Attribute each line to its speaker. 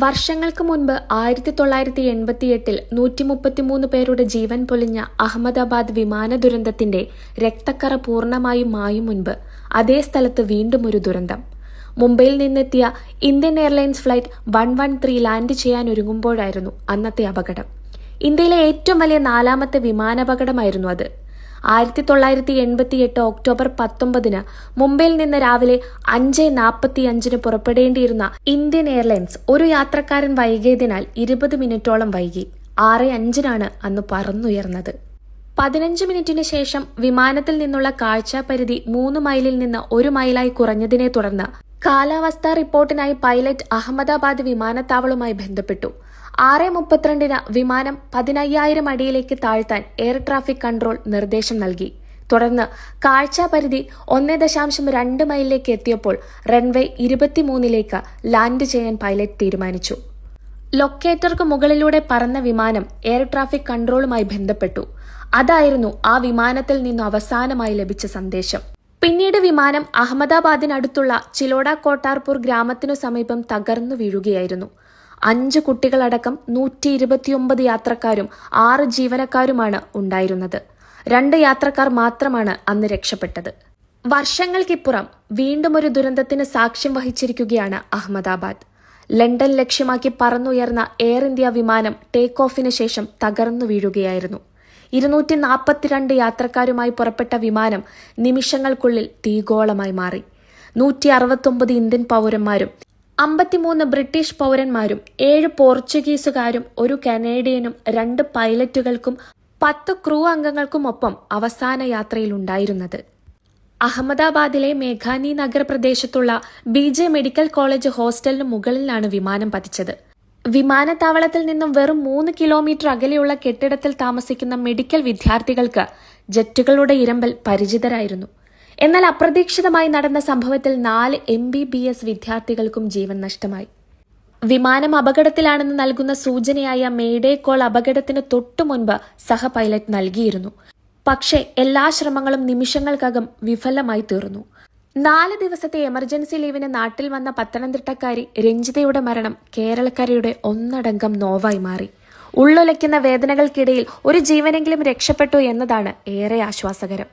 Speaker 1: വർഷങ്ങൾക്ക് മുൻപ് 1988 133 പേരുടെ ജീവൻ പൊലിഞ്ഞ അഹമ്മദാബാദ് വിമാന ദുരന്തത്തിന്റെ രക്തക്കറ പൂർണ്ണമായും മായും മുൻപ് അതേ സ്ഥലത്ത് വീണ്ടും ഒരു ദുരന്തം. മുംബൈയിൽ നിന്നെത്തിയ ഇന്ത്യൻ എയർലൈൻസ് ഫ്ലൈറ്റ് 113 ലാൻഡ് ചെയ്യാനൊരുങ്ങുമ്പോഴായിരുന്നു അന്നത്തെ അപകടം. ഇന്ത്യയിലെ ഏറ്റവും വലിയ 4ാമത്തെ വിമാനാപകടമായിരുന്നു അത്. 1988 ഒക്ടോബർ 19 മുംബൈയിൽ നിന്ന് രാവിലെ 5:45 പുറപ്പെടേണ്ടിയിരുന്ന ഇന്ത്യൻ എയർലൈൻസ് ഒരു യാത്രക്കാരൻ വൈകിയതിനാൽ 20 മിനിറ്റോളം വൈകി. 6:05 അന്ന് പറന്നുയർന്നത്. 15 മിനിറ്റിന് ശേഷം വിമാനത്തിൽ നിന്നുള്ള കാഴ്ചാപരിധി 3 മൈലിൽ നിന്ന് 1 മൈലായി കുറഞ്ഞതിനെ തുടർന്ന് കാലാവസ്ഥാ റിപ്പോർട്ടിനായി പൈലറ്റ് അഹമ്മദാബാദ് വിമാനത്താവളവുമായി ബന്ധപ്പെട്ടു. 6:32 വിമാനം 15,000 അടിയിലേക്ക് താഴ്ത്താൻ എയർ ട്രാഫിക് കൺട്രോൾ നിർദ്ദേശം നൽകി. തുടർന്ന് കാഴ്ചാപരിധി 1.2 മൈലിലേക്ക് എത്തിയപ്പോൾ റൺവേ 23 ലാൻഡ് ചെയ്യാൻ പൈലറ്റ് തീരുമാനിച്ചു. ലൊക്കേറ്റർക്ക് മുകളിലൂടെ പറന്ന വിമാനം എയർ ട്രാഫിക് കൺട്രോളുമായി ബന്ധപ്പെട്ടു. അതായിരുന്നു ആ വിമാനത്തിൽ നിന്നും അവസാനമായി ലഭിച്ച സന്ദേശം. പിന്നീട് വിമാനം അഹമ്മദാബാദിനടുത്തുള്ള ചിലോഡ കോട്ടാർപൂർ ഗ്രാമത്തിനു സമീപം തകർന്നു വീഴുകയായിരുന്നു. 5 കുട്ടികളടക്കം 129 യാത്രക്കാരും 6 ജീവനക്കാരുമാണ് ഉണ്ടായിരുന്നത്. 2 യാത്രക്കാർ മാത്രമാണ് അന്ന് രക്ഷപ്പെട്ടത്. വർഷങ്ങൾക്കിപ്പുറം വീണ്ടും ഒരു ദുരന്തത്തിന് സാക്ഷ്യം വഹിച്ചിരിക്കുകയാണ് അഹമ്മദാബാദ്. ലണ്ടൻ ലക്ഷ്യമാക്കി പറന്നുയർന്ന എയർ ഇന്ത്യ വിമാനം ടേക്ക് ഓഫിന് ശേഷം തകർന്നു വീഴുകയായിരുന്നു. 242 യാത്രക്കാരുമായി പുറപ്പെട്ട വിമാനം നിമിഷങ്ങൾക്കുള്ളിൽ തീഗോളമായി മാറി. 169 ഇന്ത്യൻ പൗരന്മാരും 53 ബ്രിട്ടീഷ് പൗരന്മാരും 7 പോർച്ചുഗീസുകാരും 1 കനേഡിയനും 2 പൈലറ്റുകൾക്കും 10 ക്രൂ അംഗങ്ങൾക്കുമൊപ്പം അവസാന യാത്രയിലുണ്ടായിരുന്നത്. അഹമ്മദാബാദിലെ മേഘാനി നഗർ പ്രദേശത്തുള്ള BJ മെഡിക്കൽ കോളേജ് ഹോസ്റ്റലിന് മുകളിലാണ് വിമാനം പതിച്ചത്. വിമാനത്താവളത്തിൽ നിന്നും വെറും 3 കിലോമീറ്റർ അകലെയുള്ള കെട്ടിടത്തിൽ താമസിക്കുന്ന മെഡിക്കൽ വിദ്യാർത്ഥികൾക്ക് ജെറ്റുകളുടെ ഇരമ്പൽ പരിചിതരായിരുന്നു. എന്നാൽ അപ്രതീക്ഷിതമായി നടന്ന സംഭവത്തിൽ 4 MBBS വിദ്യാർത്ഥികൾക്കും ജീവൻ നഷ്ടമായി. വിമാനം അപകടത്തിലാണെന്ന് നൽകുന്ന സൂചനയായ മേഡേ കോൾ അപകടത്തിന് തൊട്ടു മുൻപ് സഹ പൈലറ്റ് നൽകിയിരുന്നു. പക്ഷേ എല്ലാ ശ്രമങ്ങളും നിമിഷങ്ങൾക്കകം വിഫലമായി തീർന്നു. 4 ദിവസത്തെ എമർജൻസി ലീവിന് നാട്ടിൽ വന്ന പത്തനംതിട്ടക്കാരി രഞ്ജിതയുടെ മരണം കേരളക്കരയുടെ ഒന്നടങ്കം നോവായി മാറി. ഉള്ളുലയ്ക്കുന്ന വേദനകൾക്കിടയിൽ ഒരു ജീവനെങ്കിലും രക്ഷപ്പെട്ടു എന്നതാണ് ഏറെ ആശ്വാസകരം.